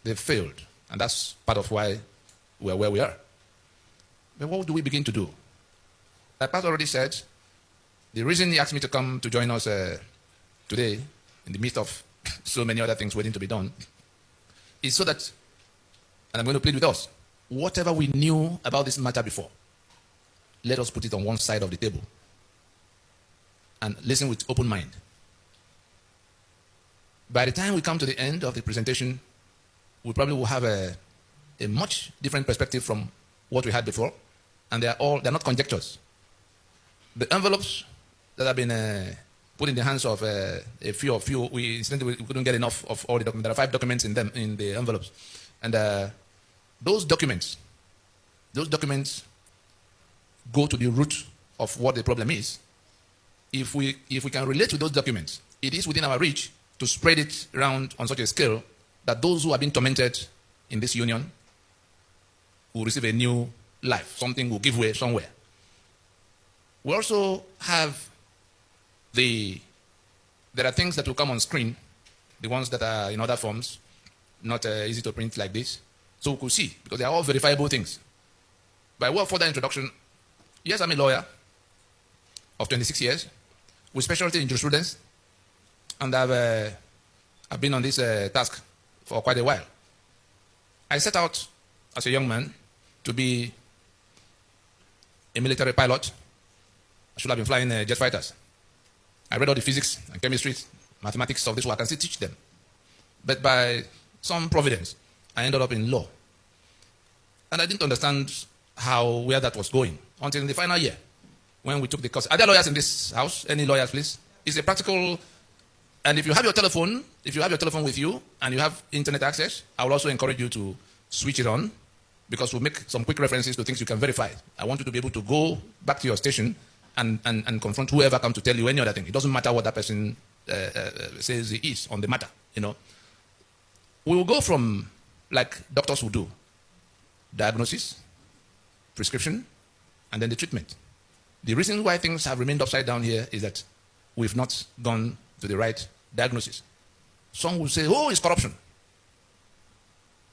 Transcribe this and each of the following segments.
they've failed. And that's part of why we're where we are. But what do we begin to do? Like Pat already said, the reason he asked me to come to join us today, in the midst of so many other things waiting to be done, is so that, and I'm going to plead with us, whatever we knew about this matter before, let us put it on one side of the table and listen with open mind. By the time we come to the end of the presentation, we probably will have a much different perspective from what we had before, and they're not conjectures. The envelopes that have been put in the hands of a few, we couldn't get enough of all the documents. There are 5 documents in them, in the envelopes. And those documents go to the root of what the problem is. If we can relate to those documents, it is within our reach to spread it around on such a scale that those who have been tormented in this union will receive a new life. Something will give way somewhere. We also have there are things that will come on screen, the ones that are in other forms, not easy to print like this. So we could see, because they are all verifiable things. By way of further introduction, yes, I'm a lawyer of 26 years with specialty in jurisprudence, and I've been on this task for quite a while. I set out as a young man to be a military pilot. I should have been flying jet fighters. I read all the physics and chemistry, mathematics of this work, I can still teach them. But by some providence, I ended up in law. And I didn't understand where that was going until in the final year, when we took the course. Are there lawyers in this house? Any lawyers, please? It's a practical, and if you have your telephone with you and you have internet access, I will also encourage you to switch it on, because we'll make some quick references to things you can verify. I want you to be able to go back to your station and confront whoever comes to tell you any other thing. It doesn't matter what that person says he is on the matter, you know. We will go from, like doctors will do, diagnosis, prescription, and then the treatment. The reason why things have remained upside down here is that we've not gone to the right diagnosis. Some will say, oh, it's corruption.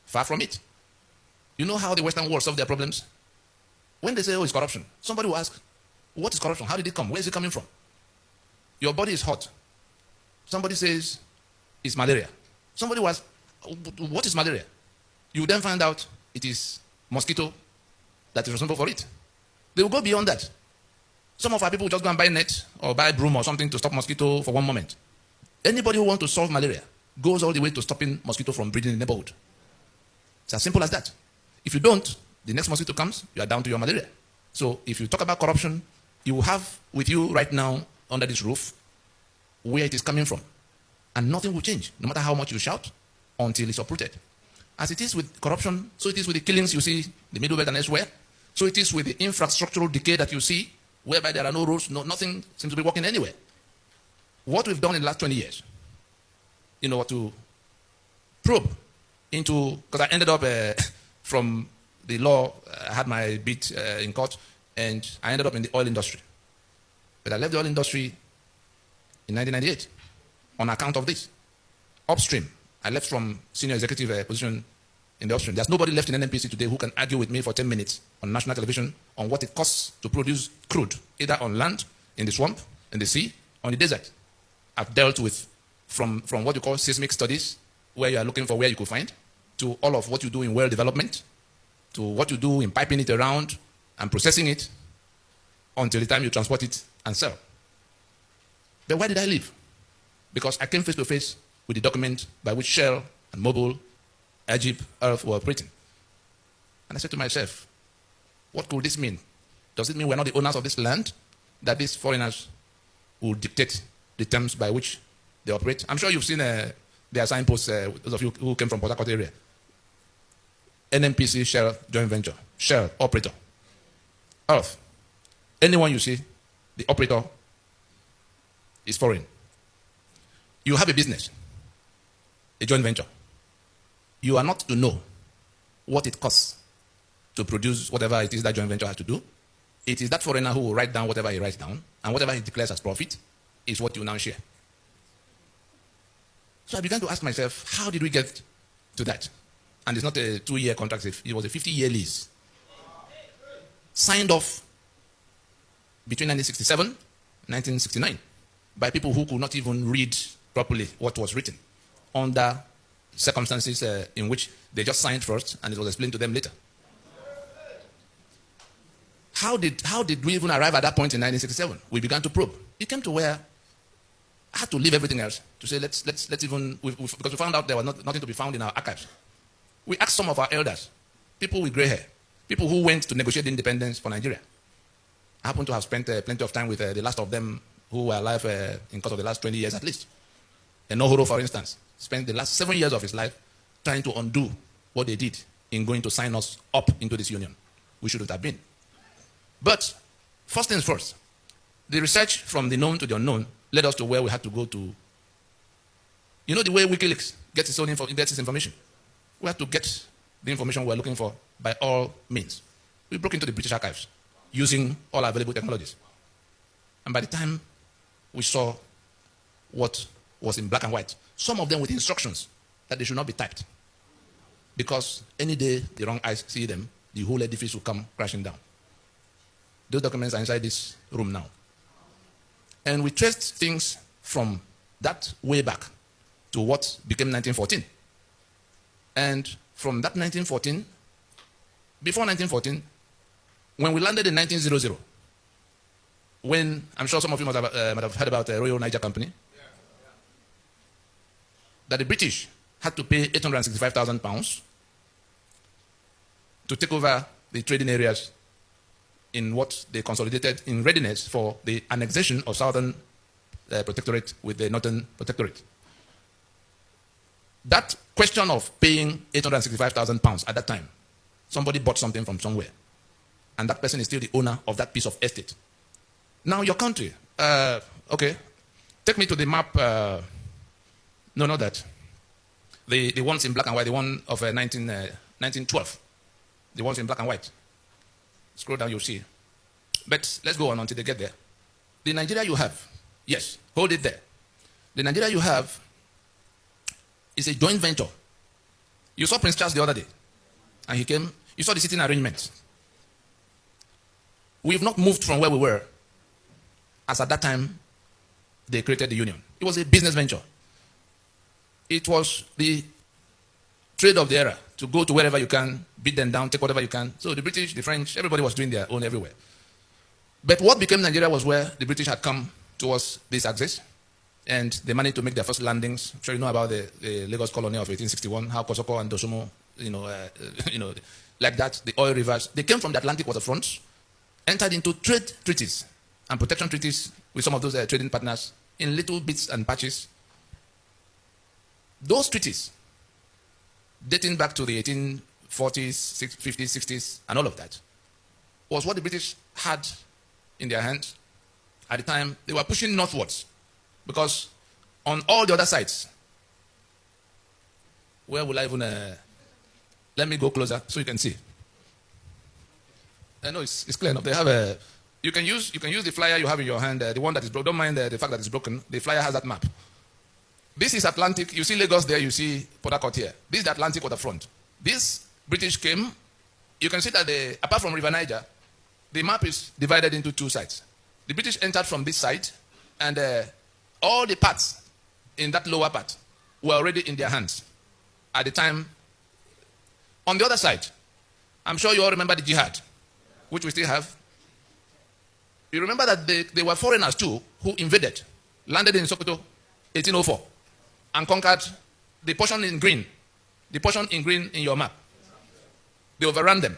Far from it. You know how the Western world solve their problems? When they say, oh, it's corruption, somebody will ask, what is corruption? How did it come? Where is it coming from? Your body is hot. Somebody says, it's malaria. Somebody will ask, what is malaria? You then find out it is mosquito that is responsible for it. They will go beyond that. Some of our people just go and buy net or buy broom or something to stop mosquito for one moment. Anybody who wants to solve malaria goes all the way to stopping mosquito from breeding in the neighborhood. It's as simple as that. If you don't, the next mosquito comes, you are down to your malaria. So if you talk about corruption, you will have with you right now under this roof where it is coming from. And nothing will change, no matter how much you shout, until it's uprooted. As it is with corruption, so it is with the killings you see, the Middle Belt and elsewhere. So it is with the infrastructural decay that you see, whereby there are no roads, nothing seems to be working anywhere. What we've done in the last 20 years, to probe into, because I ended up from the law, I had my bit in court, and I ended up in the oil industry. But I left the oil industry in 1998 on account of this. Upstream, I left from senior executive position in the upstream. There's nobody left in NNPC today who can argue with me for 10 minutes on national television on what it costs to produce crude, either on land, in the swamp, in the sea, or in the desert. I've dealt with from what you call seismic studies, where you are looking for where you could find, to all of what you do in well development, to what you do in piping it around and processing it until the time you transport it and sell. But why did I leave? Because I came face to face with the document by which Shell and Mobil, Egypt, Earth were operating. And I said to myself, what could this mean? Does it mean we're not the owners of this land? That these foreigners will dictate the terms by which they operate? I'm sure you've seen their signposts, those of you who came from Port Harcourt area. NNPC, Shell, joint venture. Shell, operator. Earth. Anyone you see, the operator is foreign. You have a business, a joint venture. You are not to know what it costs to produce whatever it is that joint venture has to do. It is that foreigner who will write down whatever he writes down, and whatever he declares as profit is what you now share. So I began to ask myself, how did we get to that? And it's not a 2-year contract, it was a 50-year lease. Signed off between 1967 and 1969 by people who could not even read properly what was written, under circumstances in which they just signed first and it was explained to them later. How did we even arrive at that point in 1967? We began to probe. It came to where I had to leave everything else to say, let's even, because we found out there was nothing to be found in our archives. We asked some of our elders, people with gray hair, people who went to negotiate independence for Nigeria. I happen to have spent plenty of time with the last of them who were alive in course of the last 20 years at least. Enohoro, for instance, spent the last 7 years of his life trying to undo what they did in going to sign us up into this union. We shouldn't have been. But first things first, the research from the known to the unknown led us to where we had to go to. You know the way WikiLeaks gets its information? We had to get the information we were looking for by all means. We broke into the British archives using all available technologies. And by the time we saw what was in black and white, some of them with instructions that they should not be typed, because any day the wrong eyes see them, the whole edifice will come crashing down. Those documents are inside this room now. And we traced things from that way back to what became 1914. And from that 1914, before 1914, when we landed in 1900, when I'm sure some of you might have heard about the Royal Niger Company, that the British had to pay £865,000 to take over the trading areas in what they consolidated in readiness for the annexation of Southern Protectorate with the Northern Protectorate. That question of paying £865,000 at that time, somebody bought something from somewhere, and that person is still the owner of that piece of estate. Now your country, okay, take me to the map, no, not that. The ones in black and white, the one of 1912, the ones in black and white. Scroll down, you'll see. But let's go on until they get there. The Nigeria you have, yes, hold it there. The Nigeria you have is a joint venture. You saw Prince Charles the other day, and he came. You saw the sitting arrangement. We've not moved from where we were, as at that time they created the union. It was a business venture. It was the trade of the era, to go to wherever you can, beat them down, take whatever you can. So the British, the French, everybody was doing their own everywhere. But what became Nigeria was where the British had come towards this axis, and they managed to make their first landings. I'm sure you know about the Lagos colony of 1861, how Kosoko and Dosumo, like that, the oil rivers. They came from the Atlantic waterfront, entered into trade treaties and protection treaties with some of those trading partners in little bits and patches. Those treaties, dating back to the 1840s, 50s, 60s, and all of that, was what the British had in their hands. At the time, they were pushing northwards, because on all the other sides, where will I even, let me go closer so you can see. I know it's clear enough. They have a, you can use the flyer you have in your hand, the one that is broken. Don't mind the fact that it's broken. The flyer has that map. This is Atlantic. You see Lagos there, you see Port Harcourt here. This is the Atlantic waterfront. This British came. You can see that apart from River Niger, the map is divided into two sides. The British entered from this side, and all the parts in that lower part were already in their hands at the time. On the other side, I'm sure you all remember the jihad, which we still have. You remember that they were foreigners too who invaded, landed in Sokoto, 1804. And conquered the portion in green in your map. They overran them.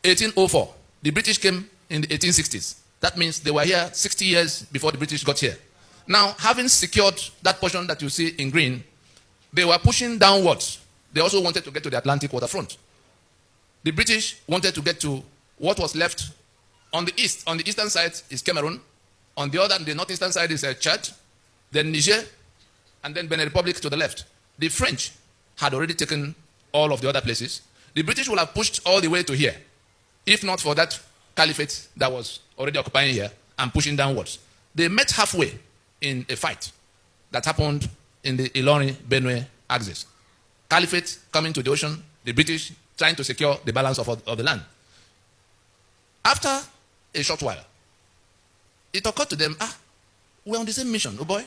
1804. The British came in the 1860s. That means they were here 60 years before the British got here. Now, having secured that portion that you see in green, they were pushing downwards. They also wanted to get to the Atlantic waterfront. The British wanted to get to what was left on the east. On the eastern side is Cameroon. On the northeastern side is Chad, then Niger, and then Benin Republic to the left. The French had already taken all of the other places. The British would have pushed all the way to here, if not for that caliphate that was already occupying here and pushing downwards. They met halfway in a fight that happened in the Ilori-Benue axis. Caliphate coming to the ocean, the British trying to secure the balance of the land. After a short while, it occurred to them, we're on the same mission, oh boy.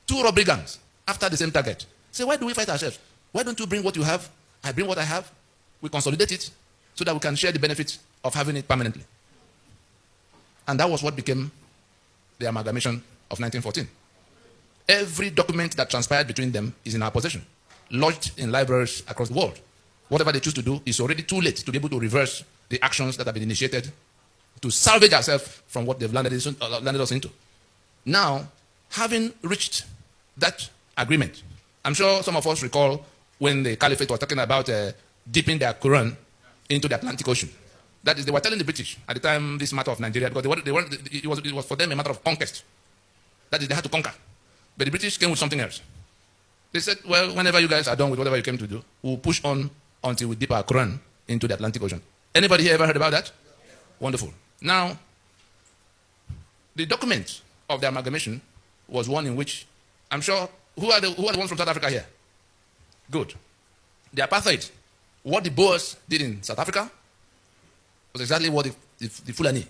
Two robbery gangs after the same target. Say, why do we fight ourselves? Why don't you bring what you have? I bring what I have. We consolidate it so that we can share the benefits of having it permanently. And that was what became the amalgamation of 1914. Every document that transpired between them is in our possession, lodged in libraries across the world. Whatever they choose to do is already too late to be able to reverse the actions that have been initiated to salvage ourselves from what they've landed us into. Now, having reached that agreement, I'm sure some of us recall when the Caliphate was talking about dipping their Quran into the Atlantic Ocean. That is, they were telling the British at the time this matter of Nigeria, because it was for them a matter of conquest. That is, they had to conquer. But the British came with something else. They said, well, whenever you guys are done with whatever you came to do, we'll push on until we dip our Quran into the Atlantic Ocean. Anybody here ever heard about that? Yeah. Wonderful. Now, the document of the amalgamation was one in which, I'm sure, who are the ones from South Africa here? Good. The apartheid, what the Boers did in South Africa was exactly what the Fulani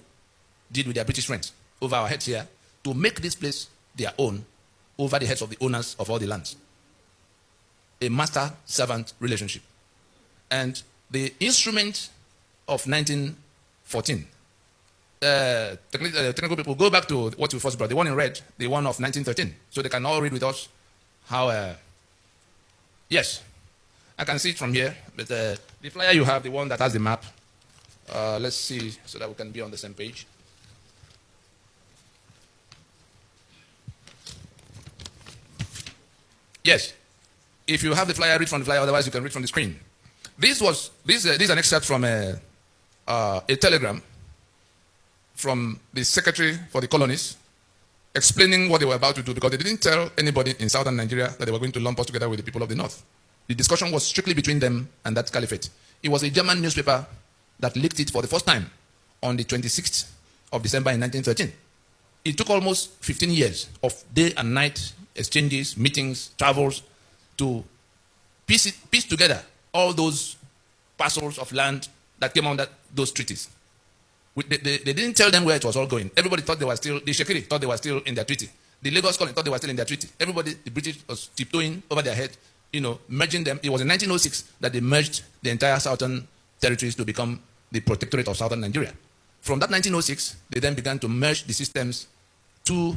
did with their British friends over our heads here to make this place their own over the heads of the owners of all the lands. A master-servant relationship. And the instrument of 1914, technical people, go back to what we first brought, the one in red, the one of 1913, so they can all read with us how, yes, I can see it from here, but the flyer you have, the one that has the map, let's see so that we can be on the same page. Yes, if you have the flyer, read from the flyer, otherwise you can read from the screen. This is an excerpt from a telegram from the Secretary for the Colonies explaining what they were about to do, because they didn't tell anybody in southern Nigeria that they were going to lump us together with the people of the north. The discussion was strictly between them and that caliphate. It was a German newspaper that leaked it for the first time on the 26th of December in 1913. It took almost 15 years of day and night exchanges, meetings, travels to piece together all those parcels of land that came under those treaties. They didn't tell them where it was all going. Everybody thought they were still, the Shekiri thought they were still in their treaty. The Lagos colony thought they were still in their treaty. Everybody, the British was tiptoeing over their head, merging them. It was in 1906 that they merged the entire southern territories to become the Protectorate of Southern Nigeria. From that 1906, they then began to merge the systems to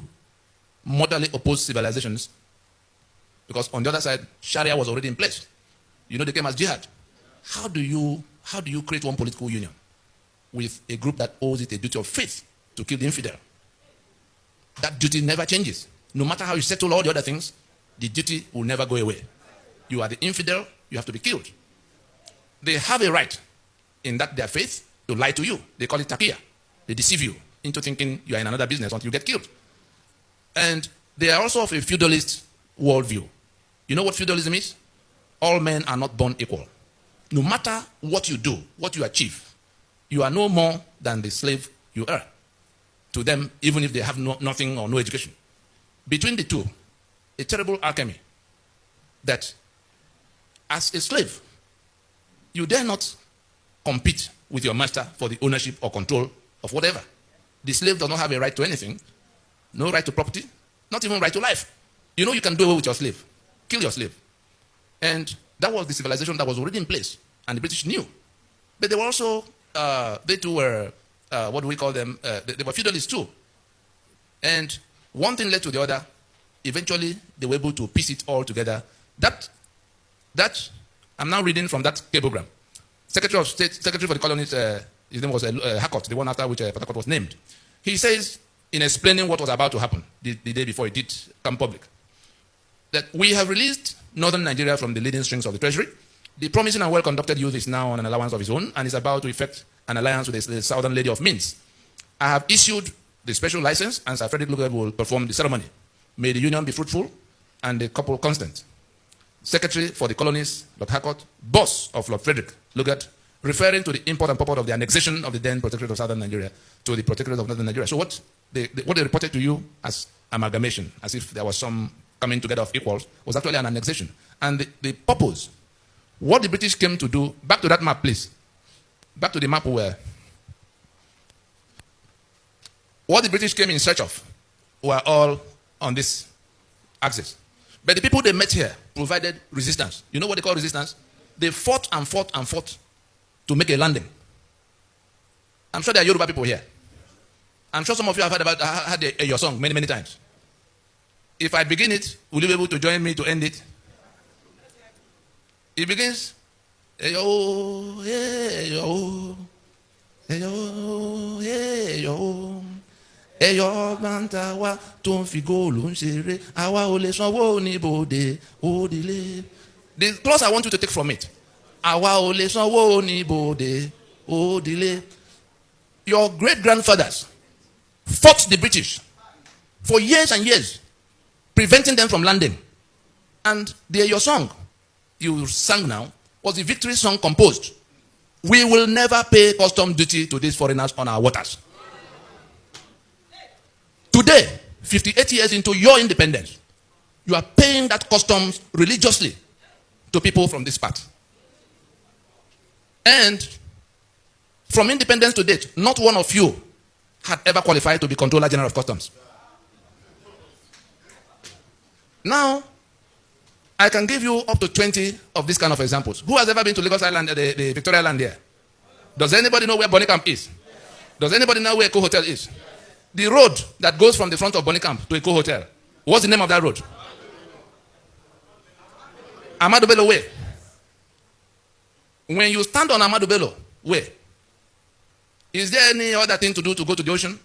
mortally opposed civilizations, because on the other side, Sharia was already in place. They came as jihad. How do you create one political union with a group that owes it a duty of faith to kill the infidel? That duty never changes. No matter how you settle all the other things, the duty will never go away. You are the infidel, you have to be killed. They have a right in that their faith to lie to you. They call it taqiyya. They deceive you into thinking you are in another business until you get killed. And they are also of a feudalist worldview. You know what feudalism is? All men are not born equal. No matter what you do, what you achieve, you are no more than the slave you are to them, even if they have nothing or no education. Between the two, a terrible alchemy that as a slave, you dare not compete with your master for the ownership or control of whatever. The slave does not have a right to anything, no right to property, not even right to life. You can do away with your slave, kill your slave. And that was the civilization that was already in place, and the British knew. But they were also, they too were, what do we call them? They were feudalists too. And one thing led to the other. Eventually, they were able to piece it all together. That I'm now reading from that cablegram. Secretary of State, Secretary for the Colonies, his name was Harcourt, the one after which Port Harcourt was named. He says, in explaining what was about to happen the day before it did come public, that we have released Northern Nigeria from the leading strings of the Treasury. The promising and well-conducted youth is now on an allowance of his own and is about to effect an alliance with the Southern Lady of Means. I have issued the special license, and Sir Frederick Lugard will perform the ceremony. May the union be fruitful and the couple constant. Secretary for the Colonies, Lord Harcourt, boss of Lord Frederick Lugard, referring to the import and purport of the annexation of the then Protectorate of Southern Nigeria to the Protectorate of Northern Nigeria. So what they reported to you as amalgamation, as if there was some coming together of equals, was actually an annexation. And the purpose, what the British came to do, back to that map, please. Back to the map where what the British came in search of were all on this axis. But the people they met here provided resistance. You know what they call resistance? They fought and fought and fought to make a landing. I'm sure there are Yoruba people here. I'm sure some of you have heard your song many, many times. If I begin it, will you be able to join me to end it? It begins, Eyo, Eyo, Eyo, Eyo, Eyo, Bantawa, Ton Figo, Lunsere, Awa Ole Sanwo ni Bode, Odile. The clause I want you to take from it. Awa Ole Sanwo ni Bode, Odile. Your great-grandfathers fought the British for years and years, preventing them from landing. And your song you sang now was the victory song composed. We will never pay custom duty to these foreigners on our waters. Today, 58 years into your independence, you are paying that customs religiously to people from this part. And from independence to date, not one of you had ever qualified to be Controller General of Customs. Now, I can give you up to 20 of these kind of examples. Who has ever been to Lagos Island, the Victoria Island there? Does anybody know where Bonny Camp is? Does anybody know where Eko Hotel is? The road that goes from the front of Bonny Camp to Eko Hotel, what's the name of that road? Ahmadu Bello Way. When you stand on Ahmadu Bello Way, is there any other thing to do to go to the ocean?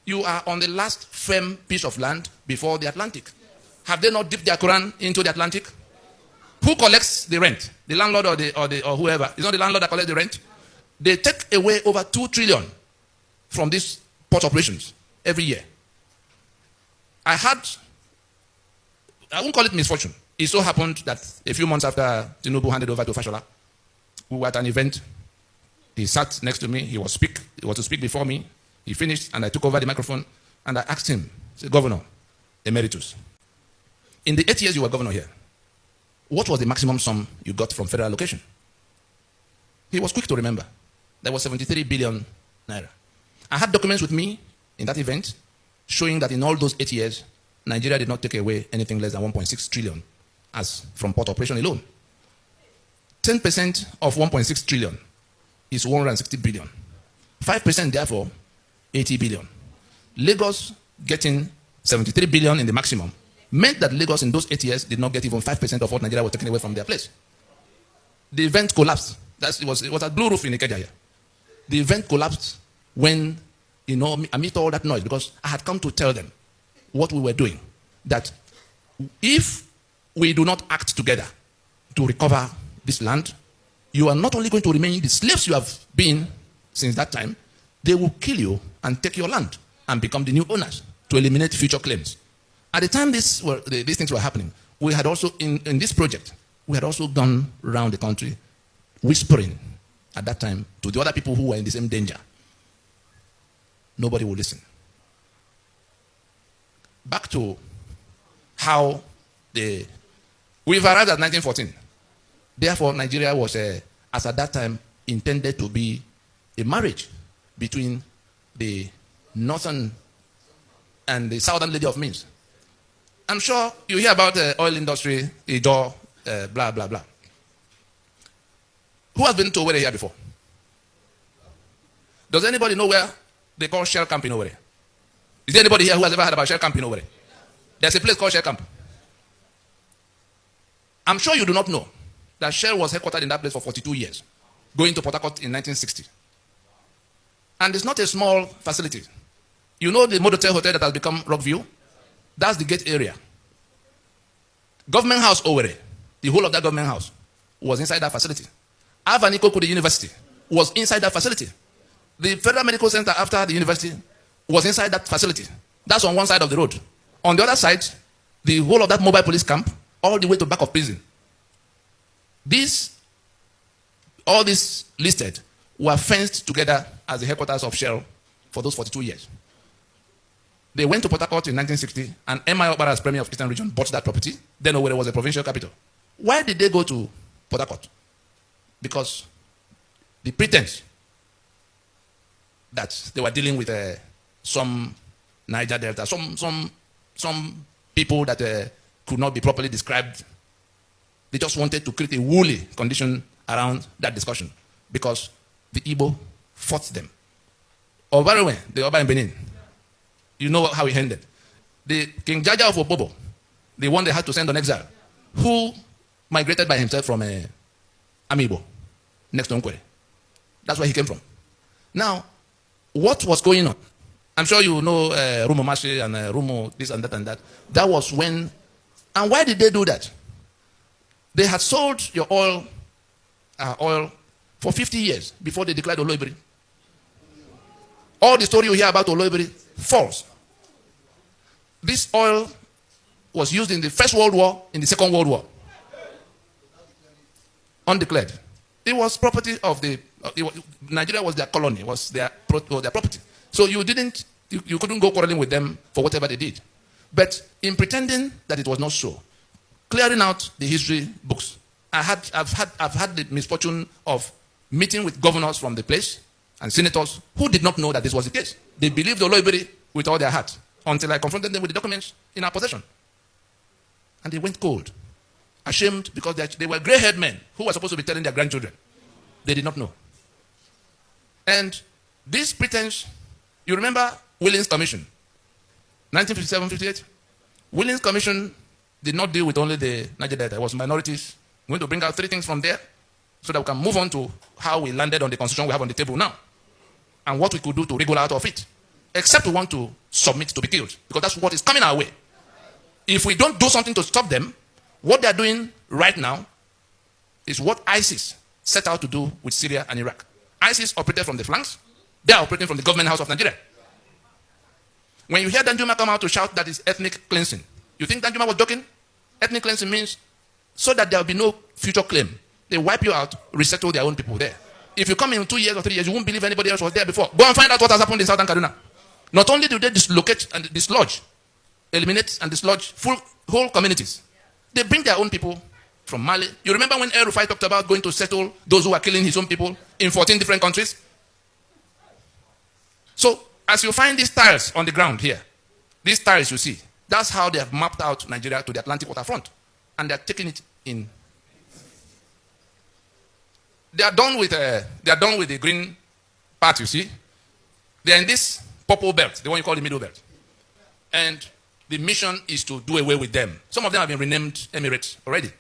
You are on the last firm piece of land before the Atlantic. Have they not dipped their Quran into the Atlantic? Who collects the rent? The landlord or whoever? It's not the landlord that collects the rent. They take away over 2 trillion from these port operations every year. I won't call it misfortune. It so happened that a few months after Tinubu handed over to Fashola, we were at an event. He sat next to me. He was to speak before me. He finished, and I took over the microphone, and I asked him, I said, Governor Emeritus, in the 8 years you were governor here, what was the maximum sum you got from federal allocation? He was quick to remember. There was 73 billion naira. I had documents with me in that event showing that in all those 8 years, Nigeria did not take away anything less than 1.6 trillion as from port operation alone. 10% of 1.6 trillion is 160 billion. 5% therefore, 80 billion. Lagos getting 73 billion in the maximum meant that Lagos in those 8 years did not get even 5% of what Nigeria was taking away from their place. The event collapsed. It was a blue roof in Ikeja here. The event collapsed when, amidst all that noise, because I had come to tell them what we were doing. That if we do not act together to recover this land, you are not only going to remain the slaves you have been since that time, they will kill you and take your land and become the new owners to eliminate future claims. At the time these things were happening, we had also, in this project, we had also gone around the country whispering at that time to the other people who were in the same danger. Nobody would listen. Back to how we've arrived at 1914. Therefore, Nigeria was, as at that time, intended to be a marriage between the northern and the southern lady of means. I'm sure you hear about the oil industry, Igbo, blah, blah, blah. Who has been to Owerri here before? Does anybody know where they call Shell Camp in Owerri? Is there anybody here who has ever heard about Shell Camp in Owerri? There's a place called Shell Camp. I'm sure you do not know that Shell was headquartered in that place for 42 years, going to Port Harcourt in 1960. And it's not a small facility. You know the Modotel Hotel that has become Rockview? That's the gate area. Government House Owerri, the whole of that government house, was inside that facility. Avanikoku, the university, was inside that facility. The Federal Medical Center after the university was inside that facility. That's on one side of the road. On the other side, the whole of that mobile police camp, all the way to back of prison. All these listed were fenced together as the headquarters of Shell for those 42 years. They went to Port Harcourt in 1960, and M.I. Okpara, as Premier of Eastern Region, bought that property. Then Owerri was a provincial capital. Why did they go to Port Harcourt? Because the pretense that they were dealing with some Niger Delta, some people that could not be properly described. They just wanted to create a woolly condition around that discussion because the Igbo fought them. Obarewe, the Oba in Benin, you know how he ended. The King Jaja of Obobo, the one they had to send on exile, who migrated by himself from Amibo, next to Nkwere. That's where he came from. Now, what was going on? I'm sure you know Rumo Mashi and Rumo this and that and that. That was when, and why did they do that? They had sold your oil for 50 years before they declared Oloibiri. All the story you hear about Oloibiri, false. This oil was used in the First World War, in the Second World War. Undeclared. It was property of Nigeria was their colony, was their property. So you couldn't go quarreling with them for whatever they did. But in pretending that it was not so, clearing out the history books, I've had the misfortune of meeting with governors from the place and senators who did not know that this was the case. They believed Oloibiri with all their heart until I confronted them with the documents in our possession. And they went cold, ashamed because they were gray-haired men who were supposed to be telling their grandchildren. They did not know. And this pretense, you remember Willings Commission, 1957-58? Willings Commission did not deal with only the Niger Delta. It was minorities. We're going to bring out 3 things from there so that we can move on to how we landed on the constitution we have on the table now and what we could do to wriggle out of it. Except we want to submit to be killed because that's what is coming our way. If we don't do something to stop them, what they're doing right now is what ISIS set out to do with Syria and Iraq. ISIS operated from the flanks. They are operating from the government house of Nigeria. When you hear Danjuma come out to shout that it's ethnic cleansing, you think Danjuma was joking? Ethnic cleansing means so that there will be no future claim. They wipe you out, resettle their own people there. If you come in 2 years or 3 years, you won't believe anybody else was there before. Go and find out what has happened in Southern Kaduna. Not only do they dislocate and dislodge, eliminate and dislodge whole communities, they bring their own people from Mali. You remember when El Rufai talked about going to settle those who are killing his own people in 14 different countries? So, as you find these tiles on the ground here, these tiles you see, that's how they have mapped out Nigeria to the Atlantic waterfront. And they're taking it in. They are done with the green part, you see. They're in this purple belt, the one you call the middle belt. And the mission is to do away with them. Some of them have been renamed Emirates already.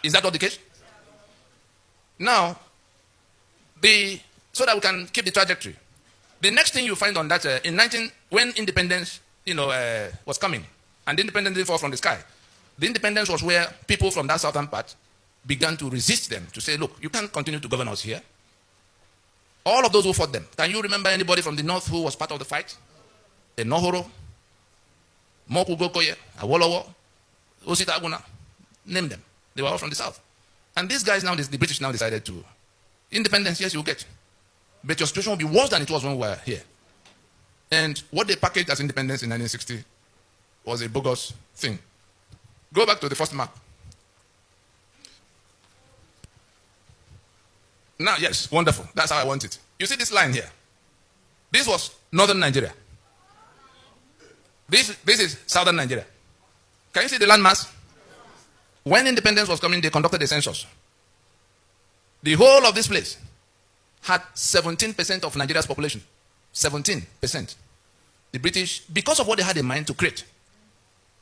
Is that not the case? Now, so that we can keep the trajectory. The next thing you find on that, when independence, was coming, and the independence didn't fall from the sky. The independence was where people from that southern part began to resist them, to say, look, you can't continue to govern us here. All of those who fought them. Can you remember anybody from the north who was part of the fight? Enohoro, Moku Gokoye, Awolowo, Osita Aguna, name them. They were all from the south. And these guys now, the British now decided to, independence, yes, you'll get. But your situation will be worse than it was when we were here. And what they packaged as independence in 1960 was a bogus thing. Go back to the first map. Now, yes, wonderful. That's how I want it. You see this line here? This was northern Nigeria. This is southern Nigeria. Can you see the landmass? When independence was coming, they conducted a census. The whole of this place had 17% of Nigeria's population. 17%. The British, because of what they had in mind to create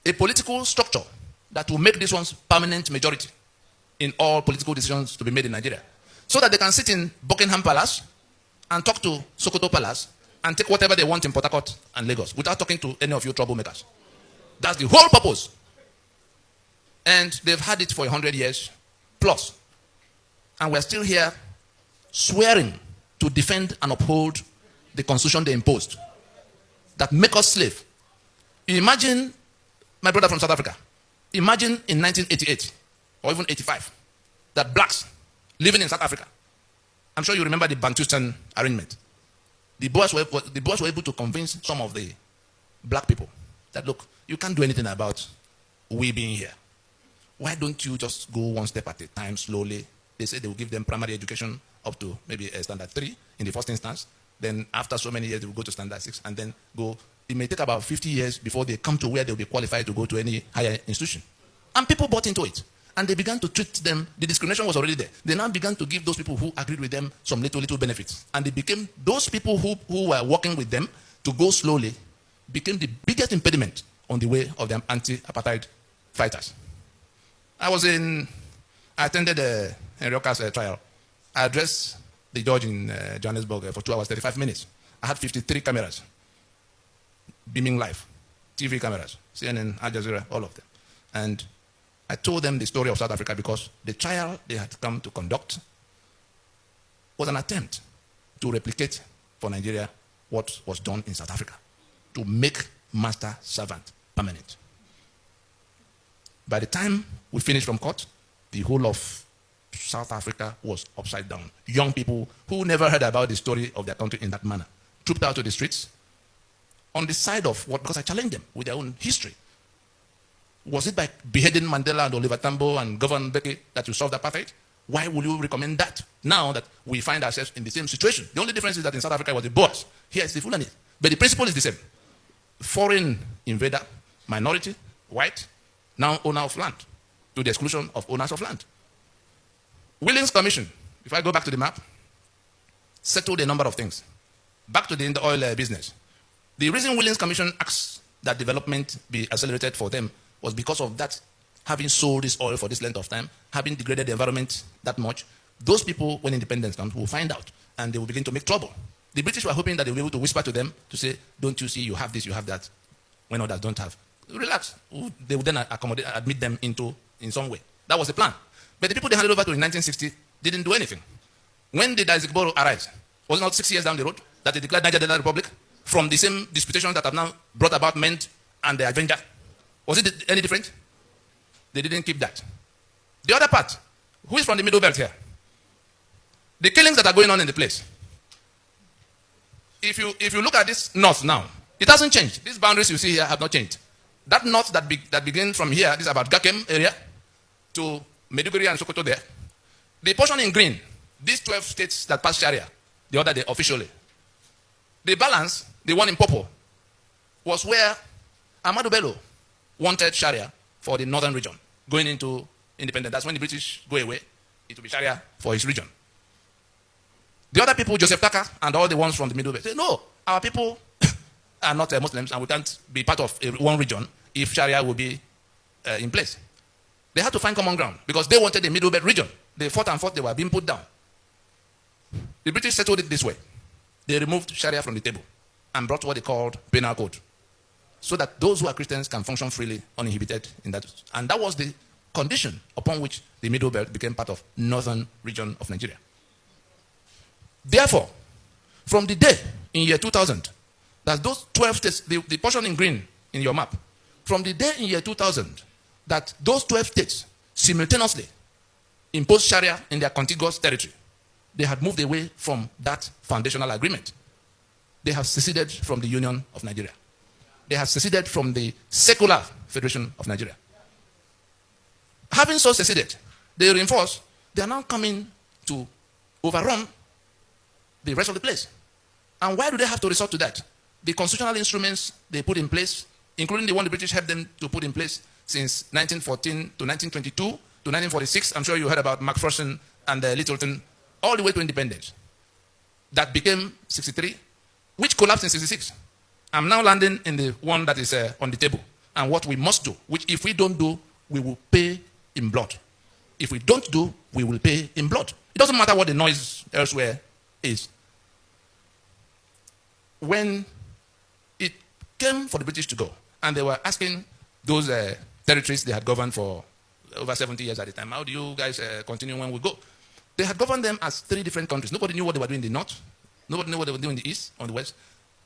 a political structure that will make this one's permanent majority in all political decisions to be made in Nigeria. So that they can sit in Buckingham Palace and talk to Sokoto Palace and take whatever they want in Port Harcourt and Lagos without talking to any of you troublemakers. That's the whole purpose. And they've had it for 100 years plus. And we're still here swearing to defend and uphold the constitution they imposed that make us slave. Imagine, my brother from South Africa, imagine in 1988 or even 85 that blacks living in South Africa, I'm sure you remember the Bantustan arrangement. The boys were able to convince some of the black people that, look, you can't do anything about we being here. Why don't you just go one step at a time, slowly? They say they will give them primary education up to maybe standard 3 in the first instance. Then after so many years, they will go to standard 6 and then go. It may take about 50 years before they come to where they'll be qualified to go to any higher institution. And people bought into it. And they began to treat them. The discrimination was already there. They now began to give those people who agreed with them some little benefits. And they became, those people who were working with them to go slowly, became the biggest impediment on the way of the anti-apartheid fighters. I attended Henry Oka's trial. I addressed the judge in Johannesburg for 2 hours, 35 minutes. I had 53 cameras, beaming live, TV cameras, CNN, Al Jazeera, all of them. And I told them the story of South Africa because the trial they had come to conduct was an attempt to replicate for Nigeria what was done in South Africa, to make master-servant permanent. By the time we finished from court, the whole of South Africa was upside down. Young people who never heard about the story of their country in that manner trooped out to the streets on the side of what, because I challenged them with their own history. Was it by beheading Mandela and Oliver Tambo and Governor Mbeki that you solved apartheid? Why would you recommend that now that we find ourselves in the same situation? The only difference is that in South Africa it was the Boers. Here it's the Fulani. But the principle is the same. Foreign invader, minority, white, now owner of land, to the exclusion of owners of land. Willings Commission, if I go back to the map, settled a number of things. Back to the oil business. The reason Willings Commission asked that development be accelerated for them was because of that, having sold this oil for this length of time, having degraded the environment that much. Those people, when independence comes, will find out, and they will begin to make trouble. The British were hoping that they will be able to whisper to them to say, don't you see, you have this, you have that, when others don't have. Relax. They would then admit them in some way. That was the plan. But the people they handed over to in 1960 didn't do anything. When did Isaac Boro arise? Was it not 6 years down the road that they declared Niger Delta Republic from the same disputations that have now brought about Ment and the Avenger? Was it any different? They didn't keep that. The other part, who is from the Middle Belt here? The killings that are going on in the place. If you look at this north now, it hasn't changed. These boundaries you see here have not changed. That north that begins from here, this is about Gakem area, to Meduguri and Sokoto there. The portion in green, these 12 states that passed Sharia, the other day officially. The balance, the one in purple, was where Ahmadu Bello wanted Sharia for the northern region, going into independence. That's when the British go away, it will be Sharia for his region. The other people, Joseph Taka and all the ones from the Middle Belt, say, no, our people are not Muslims and we can't be part of one region if Sharia will be in place. They had to find common ground because they wanted the Middle Belt region. They fought and fought, they were being put down. The British settled it this way. They removed Sharia from the table and brought what they called penal code, so that those who are Christians can function freely, uninhibited in that. And that was the condition upon which the Middle Belt became part of northern region of Nigeria. Therefore, from the day in year 2000, that those 12 states, the portion in green in your map, from the day in year 2000, that those 12 states simultaneously imposed Sharia in their contiguous territory, they had moved away from that foundational agreement. They have seceded from the Union of Nigeria. They have seceded from the secular Federation of Nigeria. Having so seceded, they reinforce, they are now coming to overrun the rest of the place. And why do they have to resort to that? The constitutional instruments they put in place, including the one the British helped them to put in place since 1914 to 1922 to 1946. I'm sure you heard about McPherson and Littleton, all the way to independence. That became 63, which collapsed in 66. I'm now landing in the one that is on the table. And what we must do, which if we don't do, we will pay in blood. If we don't do, we will pay in blood. It doesn't matter what the noise elsewhere is. When it came for the British to go, and they were asking those territories they had governed for over 70 years at the time, how do you guys continue when we go? They had governed them as 3 different countries. Nobody knew what they were doing in the north. Nobody knew what they were doing in the east, or the west.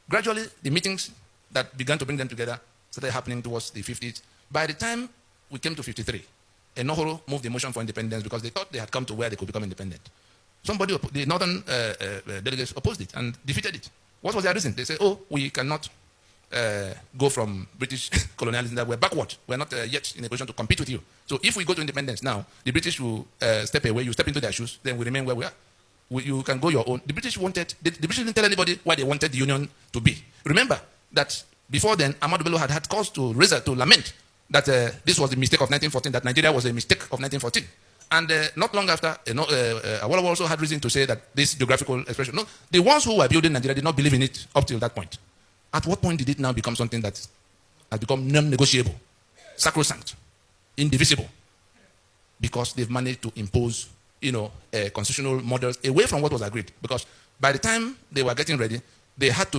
Gradually, the meetings that began to bring them together started happening towards the 50s. By the time we came to 53, Enohoro moved the motion for independence because they thought they had come to where they could become independent. Somebody, the northern delegates opposed it and defeated it. What was their reason? They said, oh, we cannot go from British colonialism, that we're backward. We're not yet in a position to compete with you. So if we go to independence now, the British will step away, you step into their shoes, then we remain where we are. You can go your own. The British didn't tell anybody why they wanted the union to be. Remember that before then, Ahmadu Bello had cause to lament that this was the mistake of 1914, that Nigeria was a mistake of 1914. And not long after, Awolowo also had reason to say that this geographical expression, no, the ones who were building Nigeria did not believe in it up till that point. At what point did it now become something that has become non-negotiable, sacrosanct, indivisible? Because they've managed to impose, constitutional models away from what was agreed. Because by the time they were getting ready, they had to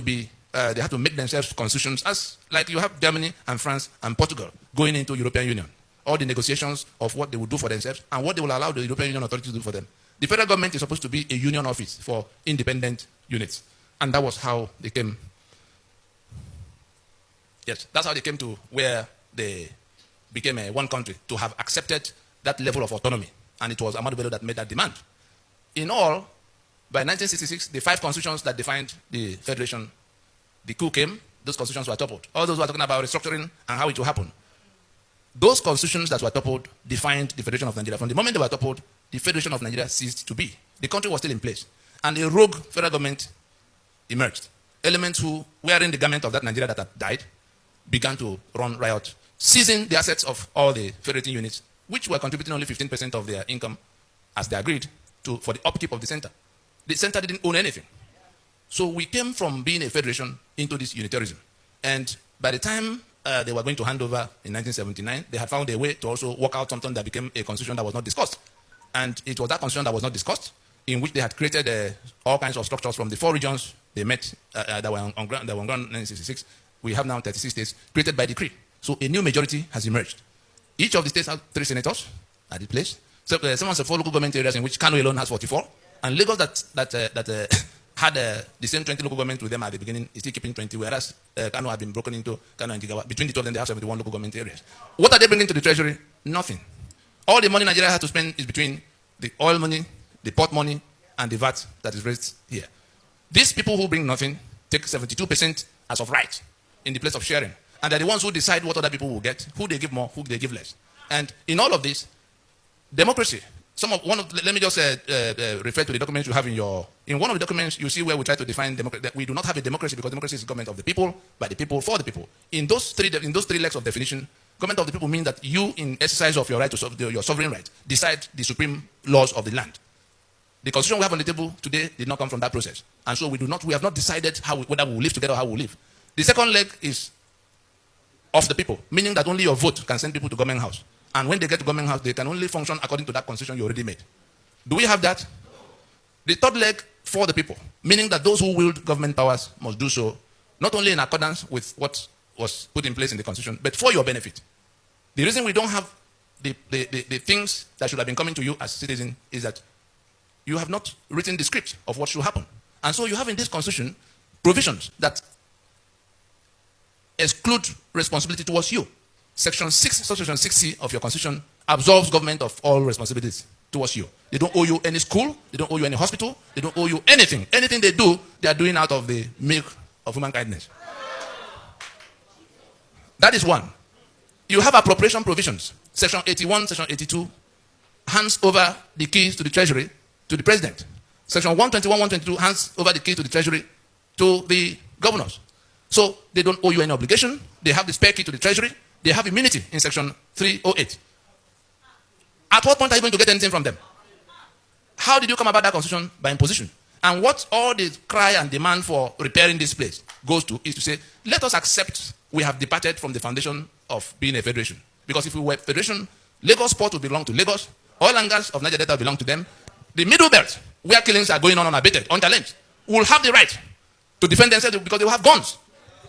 make themselves constitutions, as like you have Germany and France and Portugal going into European Union. All the negotiations of what they will do for themselves and what they will allow the European Union authority to do for them. The federal government is supposed to be a union office for independent units. And that was how they came. Yes, that's how they came to where they became one country, to have accepted that level of autonomy. And it was Ahmadu Bello that made that demand. In all, by 1966, the 5 constitutions that defined the federation, the coup came, those constitutions were toppled. All those who are talking about restructuring and how it will happen. Those constitutions that were toppled defined the Federation of Nigeria. From the moment they were toppled, the Federation of Nigeria ceased to be. The country was still in place. And a rogue federal government emerged. Elements who, wearing the garment of that Nigeria that had died, began to run riot, seizing the assets of all the federating units, which were contributing only 15% of their income, as they agreed, for the upkeep of the center. The center didn't own anything. So we came from being a federation into this unitarism. And by the time they were going to hand over in 1979, they had found a way to also work out something that became a constitution that was not discussed. And it was that constitution that was not discussed, in which they had created all kinds of structures from the 4 regions they met that were on ground in 1966. We have now 36 states created by decree. So a new majority has emerged. Each of the states has 3 senators at the place. So some of the 4 local government areas in which Kano alone has 44. And Lagos that had the same 20 local governments with them at the beginning is still keeping 20, whereas Kano had been broken into Kano and Jigawa. Between the 2 of them, they have 71 local government areas. What are they bringing to the treasury? Nothing. All the money Nigeria has to spend is between the oil money, the port money, and the VAT that is raised here. These people who bring nothing take 72% as of right in the place of sharing. And they're the ones who decide what other people will get, who they give more, who they give less. And in all of this, democracy, let me just refer to the documents you have in one of the documents you see where we try to define democracy, that we do not have a democracy because democracy is government of the people, by the people, for the people. In those three legs of definition, government of the people means that you, in exercise of your right to your sovereign right, decide the supreme laws of the land. The constitution we have on the table today did not come from that process. And so we have not decided whether we will live together or how we will live. The second leg is of the people, meaning that only your vote can send people to government house. And when they get to government house, they can only function according to that constitution you already made. Do we have that? The third leg, for the people, meaning that those who wield government powers must do so, not only in accordance with what was put in place in the constitution, but for your benefit. The reason we don't have the things that should have been coming to you as citizens is that you have not written the script of what should happen. And so you have in this constitution provisions that exclude responsibility towards you. Section 6C of your constitution absolves government of all responsibilities towards you. They don't owe you any school, they don't owe you any hospital, they don't owe you anything. Anything they do, they are doing out of the milk of human kindness. That is one. You have appropriation provisions. Section 81, Section 82 hands over the keys to the treasury to the president. Section 121, 122 hands over the keys to the treasury to the governors. So they don't owe you any obligation. They have the spare key to the treasury. They have immunity in Section 308. At what point are you going to get anything from them? How did you come about that constitution? By imposition. And what all the cry and demand for repairing this place goes to is to say, let us accept we have departed from the foundation of being a federation. Because if we were a federation, Lagos port would belong to Lagos, oil and gas of Niger Delta belong to them. The middle belt, where killings are going on unabated, unchallenged, will have the right to defend themselves because they will have guns.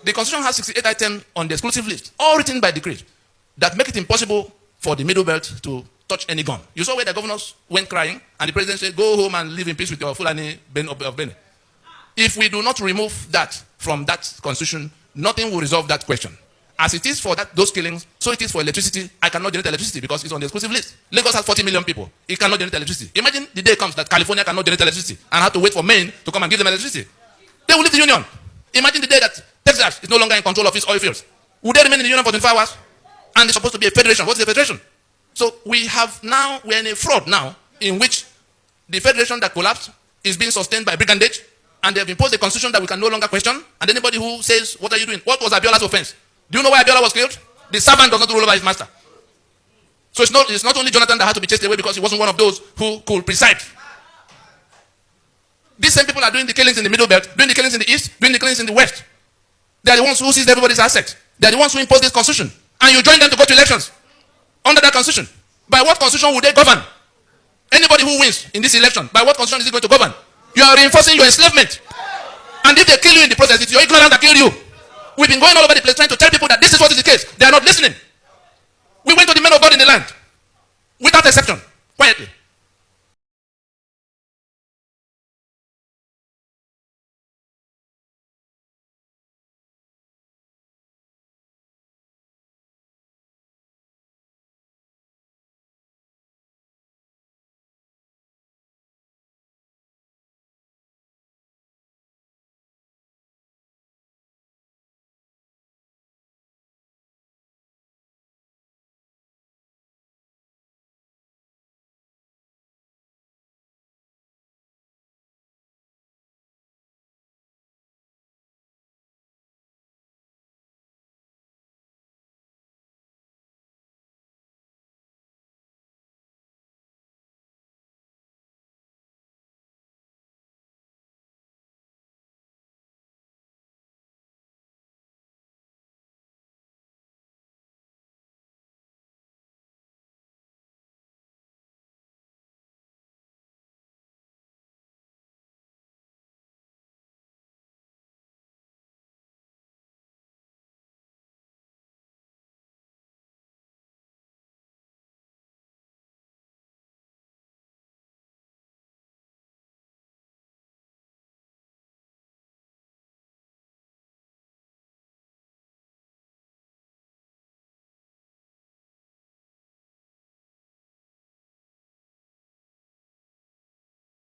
The constitution has 68 items on the exclusive list, all written by decree, that make it impossible for the middle belt to touch any gun. You saw where the governors went crying, and the president said, go home and live in peace with your Fulani of Bene. If we do not remove that from that constitution, nothing will resolve that question. As it is for those killings, so it is for electricity. I cannot generate electricity because it's on the exclusive list. Lagos has 40 million people. It cannot generate electricity. Imagine the day comes that California cannot generate electricity and have to wait for Maine to come and give them electricity. They will leave the union. Imagine the day that Texas is no longer in control of its oil fields. Would they remain in the union for 24 hours? And it's supposed to be a federation. What's a federation? So we're in a fraud now in which the federation that collapsed is being sustained by brigandage, and they have imposed a constitution that we can no longer question. And anybody who says, what are you doing? What was Abiola's offense? Do you know why Abiola was killed? The servant does not rule over his master. So it's not only Jonathan that had to be chased away because he wasn't one of those who could preside. These same people are doing the killings in the Middle Belt, doing the killings in the East, doing the killings in the West. They are the ones who seized everybody's assets. They are the ones who imposed this constitution. And you join them to go to elections under that constitution. By what constitution would they govern? Anybody who wins in this election, by what constitution is it going to govern? You are reinforcing your enslavement. And if they kill you in the process, it's your ignorance that killed you. We've been going all over the place trying to tell people that this is what is the case. They are not listening. We went to the men of God in the land, without exception, quietly.